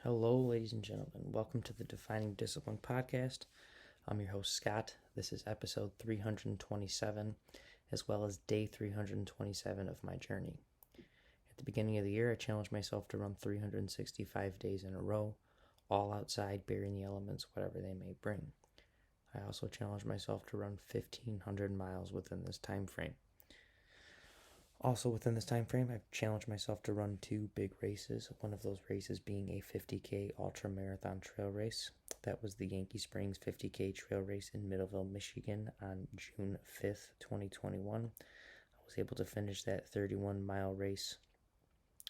Hello, ladies and gentlemen. Welcome to the Defining Discipline podcast. I'm your host, Scott. This is episode 327, as well as day 327 of my journey. At the beginning of the year, I challenged myself to run 365 days in a row, all outside, bearing the elements, whatever they may bring. I also challenged myself to run 1,500 miles within this time frame. Also within this time frame, I've challenged myself to run two big races, one of those races being a 50K ultra marathon trail race. That was the Yankee Springs 50K trail race in Middleville, Michigan on June 5th, 2021. I was able to finish that 31-mile race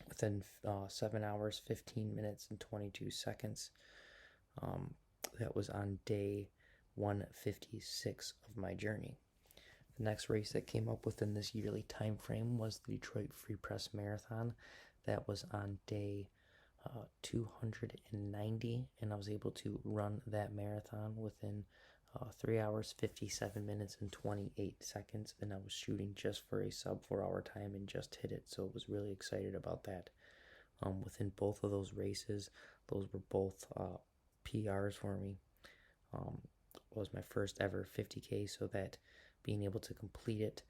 within 7 hours, 15 minutes, and 22 seconds. That was on day 156 of my journey. The next race that came up within this yearly time frame was the Detroit Free Press Marathon. That was on day 290, and I was able to run that marathon within 3 hours, 57 minutes, and 28 seconds, and I was shooting just for a sub 4 hour time and just hit it, so I was really excited about that. Within both of those races, those were both PRs for me. It was my first ever 50K, so that being able to complete it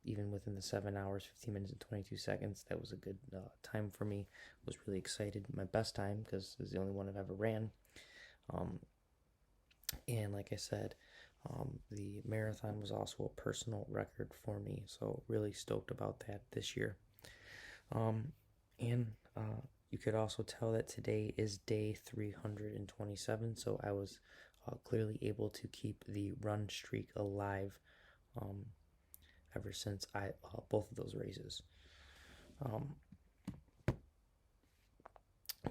even within the 7 hours, 15 minutes, and 22 seconds, that was a good time for me. I was really excited. My best time, because it's the only one I've ever ran. And like I said, the marathon was also a personal record for me, so really stoked about that this year. You could also tell that today is day 327, so I was clearly able to keep the run streak alive ever since both of those races.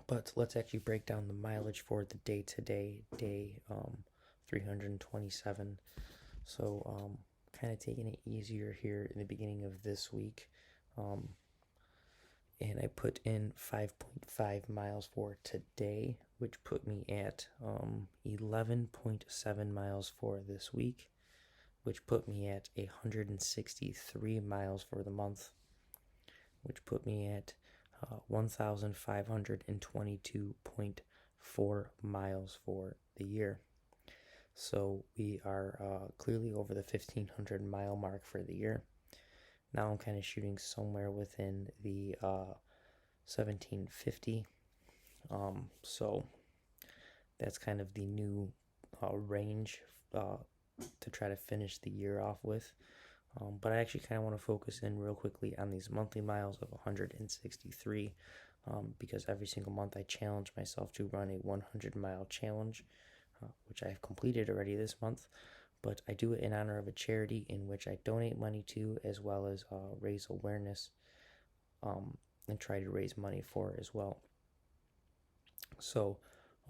But let's actually break down the mileage for the day today, day 327. So kind of taking it easier here in the beginning of this week. And I put in 5.5 miles for today, which put me at 11.7 miles for this week, which put me at 163 miles for the month, which put me at 1,522.4 miles for the year. So we are clearly over the 1,500 mile mark for the year. Now I'm kind of shooting somewhere within the 1750. So that's kind of the new range to try to finish the year off with. But I actually kind of want to focus in real quickly on these monthly miles of 163 because every single month I challenge myself to run a 100-mile challenge, which I have completed already this month. But I do it in honor of a charity in which I donate money to, as well as raise awareness and try to raise money for as well. So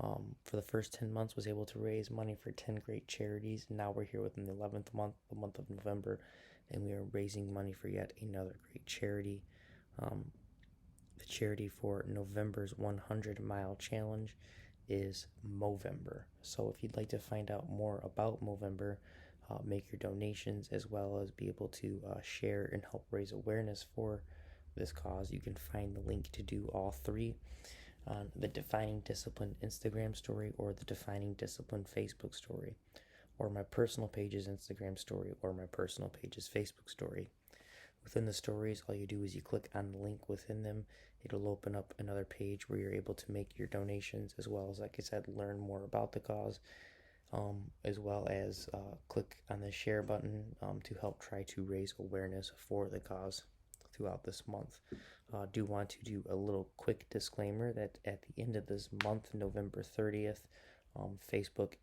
for the first 10 months, was able to raise money for 10 great charities. Now we're here within the 11th month, the month of November, and we are raising money for yet another great charity. The charity for November's 100-mile challenge is Movember. So if you'd like to find out more about Movember, make your donations, as well as be able to share and help raise awareness for this cause, you can find the link to do all three on the Defining Discipline Instagram story or the Defining Discipline Facebook story, or my personal page's Instagram story or my personal page's Facebook story. Within the stories, all you do is you click on the link within them. It'll open up another page where you're able to make your donations, as well as, like I said, learn more about the cause, as well as click on the share button to help try to raise awareness for the cause throughout this month. Do want to do a little quick disclaimer that at the end of this month, November 30th, Facebook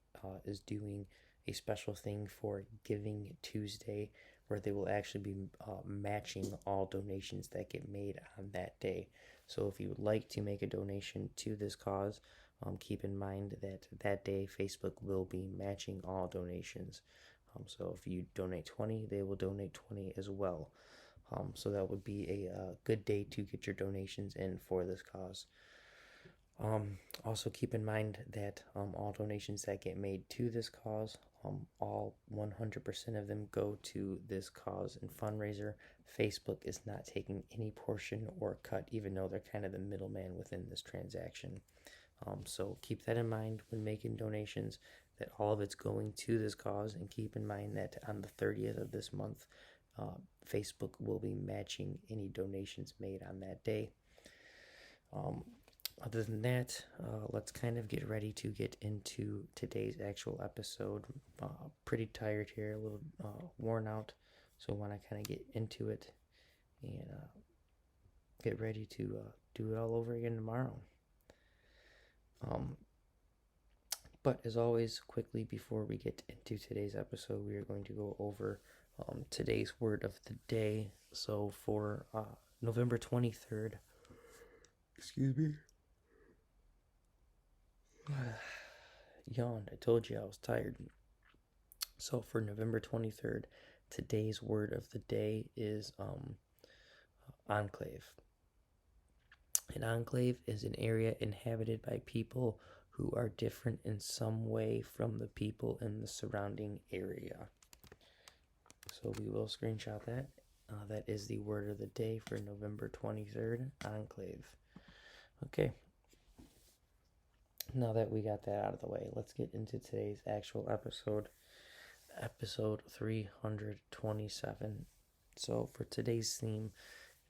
is doing a special thing for Giving Tuesday, where they will actually be matching all donations that get made on that day. So if you would like to make a donation to this cause, keep in mind that that day Facebook will be matching all donations. So if you donate 20, they will donate 20 as well. So that would be a good day to get your donations in for this cause. Also keep in mind that all donations that get made to this cause, all 100% of them go to this cause and fundraiser. Facebook is not taking any portion or cut, even though they're kind of the middleman within this transaction. So keep that in mind when making donations, that all of it's going to this cause, and keep in mind that on the 30th of this month, Facebook will be matching any donations made on that day. Other than that, let's kind of get ready to get into today's actual episode. Pretty tired here, a little worn out, so I want to kind of get into it and get ready to do it all over again tomorrow. But as always, quickly before we get into today's episode, we are going to go over today's word of the day. So for November 23rd, excuse me, yawned. I told you I was tired. So for November 23rd, today's word of the day is enclave. An enclave is an area inhabited by people who are different in some way from the people in the surrounding area. So we will screenshot that. That is the word of the day for November 23rd, enclave. Okay. Now that we got that out of the way, let's get into today's actual episode. Episode 327. So for today's theme,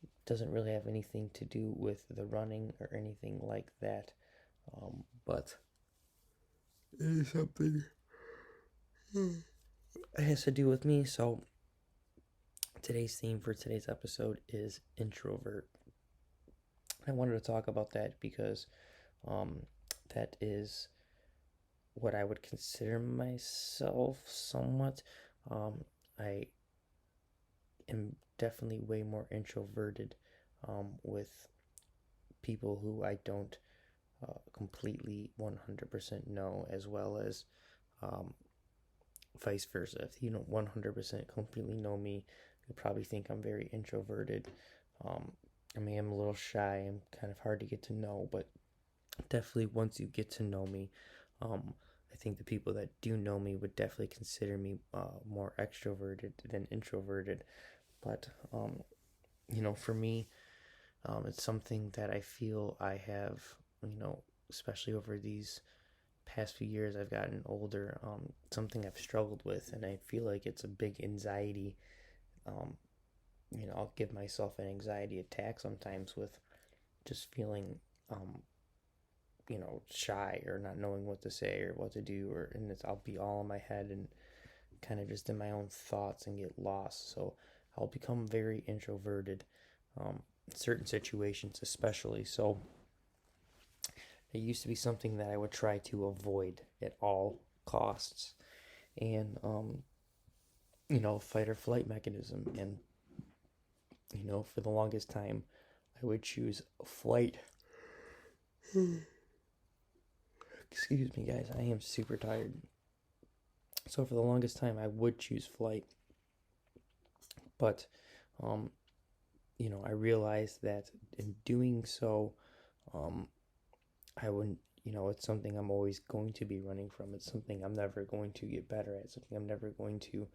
it doesn't really have anything to do with the running or anything like that. But it is something it has to do with me. So today's theme for today's episode is introvert. I wanted to talk about that because that is what I would consider myself somewhat. I am definitely way more introverted with people who I don't completely 100% know, as well as vice versa. If you don't 100% completely know me, you'll probably think I'm very introverted. I mean, I'm a little shy. I'm kind of hard to get to know, but definitely once you get to know me, I think the people that do know me would definitely consider me more extroverted than introverted. But, for me, it's something that I feel I have, especially over these past few years I've gotten older, something I've struggled with, and I feel like it's a big anxiety. I'll give myself an anxiety attack sometimes with just feeling, shy or not knowing what to say or what to do, and I'll be all in my head and kind of just in my own thoughts and get lost. So I'll become very introverted, in certain situations especially. So it used to be something that I would try to avoid at all costs, and fight or flight mechanism. And for the longest time I would choose flight. Excuse me, guys, I am super tired. So for the longest time I would choose flight, but I realized that in doing so, I wouldn't, it's something I'm always going to be running from. It's something I'm never going to get better at, something I'm never going to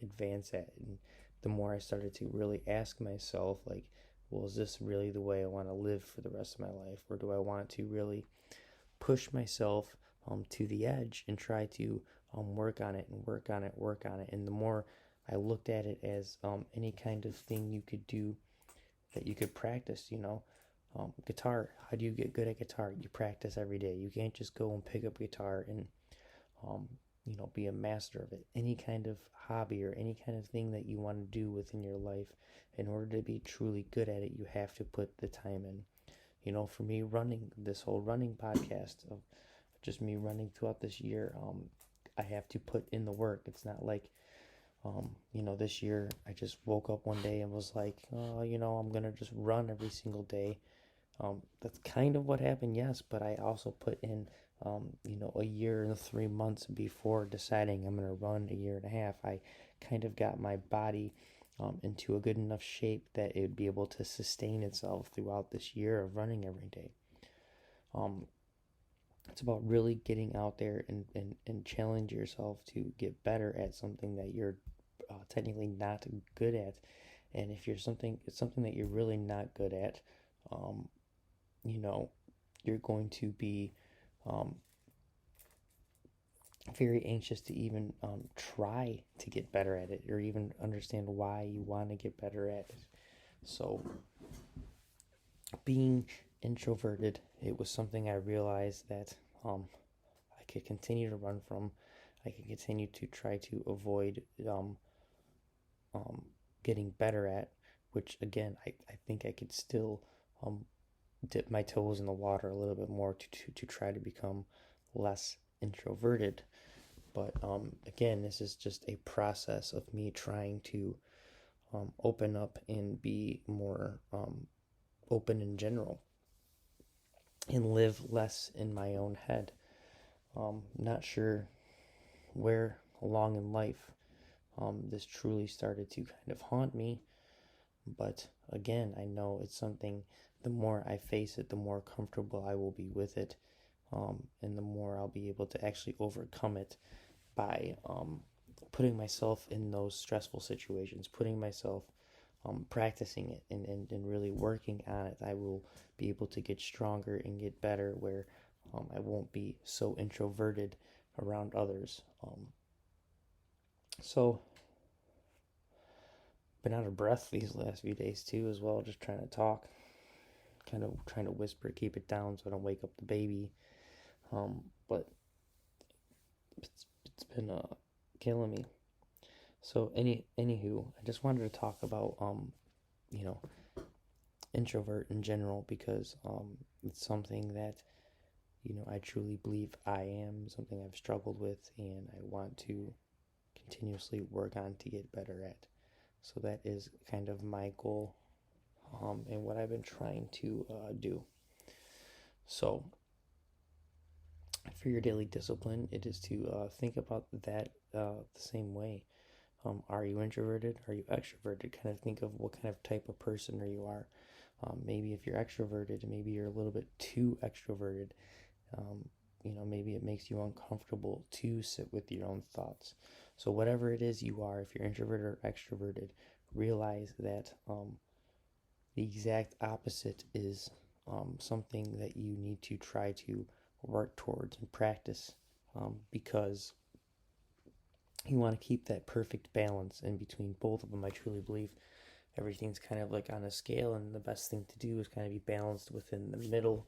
advance at. And the more I started to really ask myself, like, well, is this really the way I want to live for the rest of my life? Or do I want to really push myself to the edge and try to work on it and work on it? And the more I looked at it as any kind of thing you could do that you could practice, guitar. How do you get good at guitar? You practice every day. You can't just go and pick up guitar and be a master of it. Any kind of hobby or any kind of thing that you want to do within your life, in order to be truly good at it, you have to put the time in. For me, running, this whole running podcast of just me running throughout this year, I have to put in the work. It's not like this year I just woke up one day and was like, I'm gonna just run every single day. That's kind of what happened, yes, but I also put in a year and 3 months before deciding I'm gonna run a year and a half. I kind of got my body into a good enough shape that it would be able to sustain itself throughout this year of running every day. It's about really getting out there and challenge yourself to get better at something that you're technically not good at. And if it's something that you're really not good at, um, you know, you're going to be um, very anxious to even try to get better at it or even understand why you want to get better at it. So, being introverted, it was something I realized that I could continue to run from. I could continue to try to avoid um, getting better at, which again, I think I could still um, dip my toes in the water a little bit more to try to become less introverted. But again, this is just a process of me trying to open up and be more open in general and live less in my own head. Not sure where along in life this truly started to kind of haunt me, but again, I know it's something, the more I face it, the more comfortable I will be with it, and the more I'll be able to actually overcome it by putting myself in those stressful situations, putting myself, practicing it and really working on it. I will be able to get stronger and get better where I won't be so introverted around others. So, been out of breath these last few days too, as well, just trying to talk, kind of trying to whisper, keep it down so I don't wake up the baby. But it's been killing me. So anywho, I just wanted to talk about you know, introvert in general because it's something that I truly believe I am, something I've struggled with, and I want to continuously work on to get better at. So that is kind of my goal, and what I've been trying to do. So for your daily discipline, it is to think about that the same way. Are you introverted? Are you extroverted? Kind of think of what kind of type of person you are. Maybe if you're extroverted, maybe you're a little bit too extroverted. Maybe it makes you uncomfortable to sit with your own thoughts. So whatever it is you are, if you're introverted or extroverted, realize that the exact opposite is something that you need to try to work towards and practice, because you want to keep that perfect balance in between both of them. I truly believe everything's kind of like on a scale, and the best thing to do is kind of be balanced within the middle.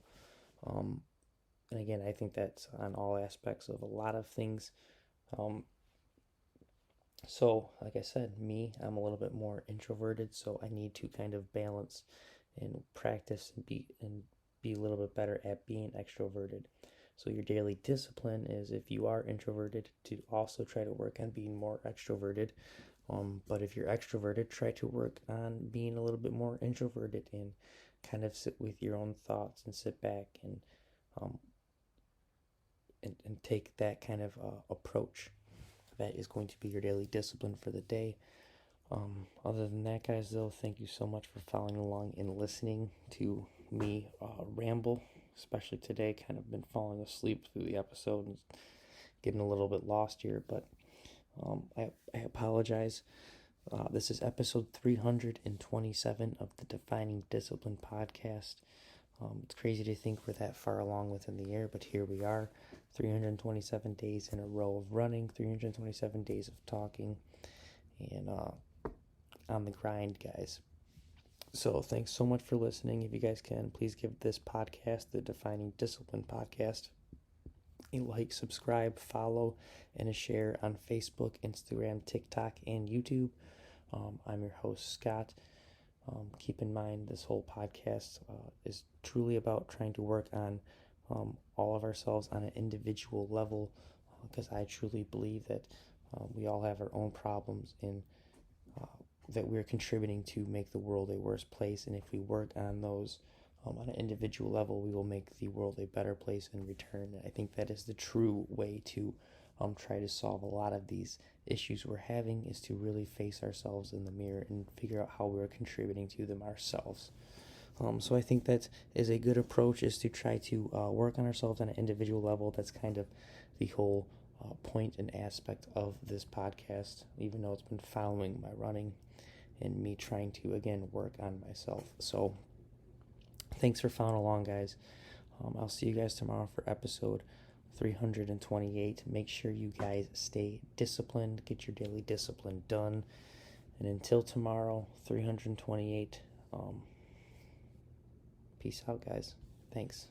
And again, I think that's on all aspects of a lot of things. So, like I said, I'm a little bit more introverted, so I need to kind of balance and practice and be a little bit better at being extroverted. So your daily discipline is, if you are introverted, to also try to work on being more extroverted. But if you're extroverted, try to work on being a little bit more introverted and kind of sit with your own thoughts and sit back um, and take that kind of approach. That is going to be your daily discipline for the day. Other than that, guys, though, thank you so much for following along and listening to me ramble, especially today. Kind of been falling asleep through the episode and getting a little bit lost here, but I apologize. This is episode 327 of the Defining Discipline podcast. It's crazy to think we're that far along within the year, but here we are, 327 days in a row of running, 327 days of talking, and on the grind, guys. So thanks so much for listening. If you guys can, please give this podcast, the Defining Discipline podcast, a like, subscribe, follow, and a share on Facebook, Instagram, TikTok, and YouTube. I'm your host, Scott. Keep in mind, this whole podcast is truly about trying to work on all of ourselves on an individual level, because I truly believe that we all have our own problems and that we're contributing to make the world a worse place. And if we work on those on an individual level, we will make the world a better place in return. And I think that is the true way to try to solve a lot of these issues we're having, is to really face ourselves in the mirror and figure out how we're contributing to them ourselves. So I think that is a good approach, is to try to work on ourselves on an individual level. That's kind of the whole point and aspect of this podcast, even though it's been following my running and me trying to, again, work on myself. So thanks for following along, guys. I'll see you guys tomorrow for episode 328. Make sure you guys stay disciplined, get your daily discipline done. And until tomorrow, 328, peace out, guys. Thanks.